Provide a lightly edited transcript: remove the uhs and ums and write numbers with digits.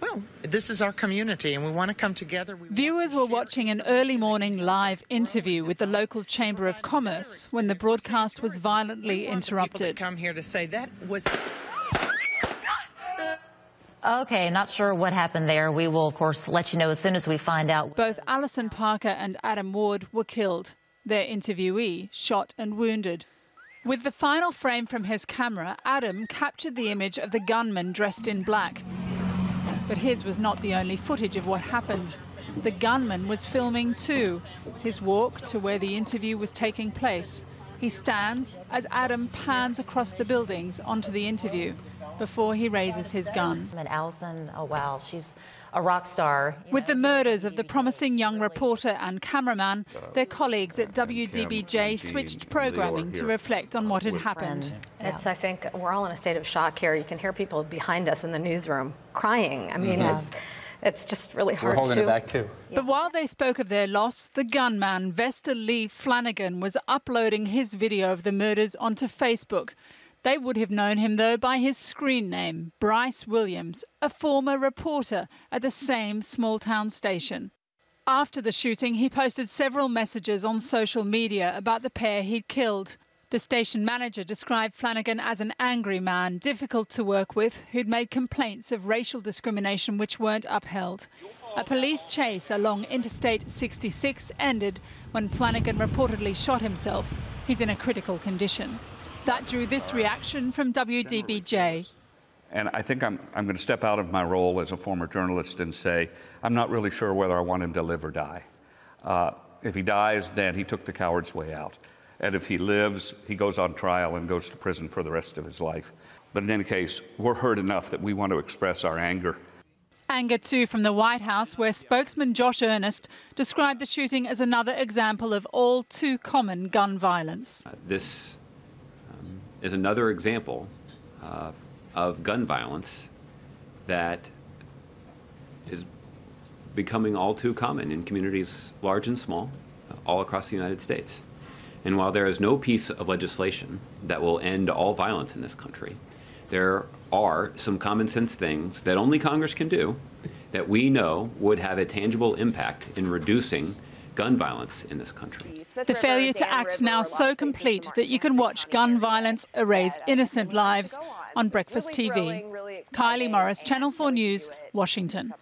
well, this is our community and we want to come together. Viewers were watching an early morning live interview with the local Chamber of Commerce when the broadcast was violently interrupted. Come here to say that was... Okay, not sure what happened there. We will, of course, let you know as soon as we find out. Both Alison Parker and Adam Ward were killed. Their interviewee shot and wounded. With the final frame from his camera, Adam captured the image of the gunman dressed in black. But his was not the only footage of what happened. The gunman was filming too, his walk to where the interview was taking place. He stands as Adam pans across the buildings onto the interview before he raises his gun. And Alison, oh wow, she's a rock star. With the murders of the promising young reporter and cameraman, their colleagues at WDBJ switched programming to reflect on what had happened. It's, I think, we're all in a state of shock here. You can hear people behind us in the newsroom crying. I mean, it's just really hard to... We're holding it back too. But while they spoke of their loss, the gunman, Vesta Lee Flanagan, was uploading his video of the murders onto Facebook. They would have known him, though, by his screen name, Bryce Williams, a former reporter at the same small-town station. After the shooting, he posted several messages on social media about the pair he'd killed. The station manager described Flanagan as an angry man, difficult to work with, who'd made complaints of racial discrimination which weren't upheld. A police chase along Interstate 66 ended when Flanagan reportedly shot himself. He's in a critical condition. That drew this reaction from WDBJ. And I think I'm going to step out of my role as a former journalist and say, I'm not really sure whether I want him to live or die. If he dies, then he took the coward's way out. And if he lives, he goes on trial and goes to prison for the rest of his life. But in any case, we're hurt enough that we want to express our anger. Anger, too, from the White House, where spokesman Josh Earnest described the shooting as another example of all too common gun violence. This is another example of gun violence that is becoming all too common in communities large and small, all across the United States. And while there is no piece of legislation that will end all violence in this country, there are some common sense things that only Congress can do that we know would have a tangible impact in reducing gun violence in this country. The failure to act now so complete that you can watch gun violence erase innocent lives on breakfast TV. Kylie Morris, Channel 4 News, Washington.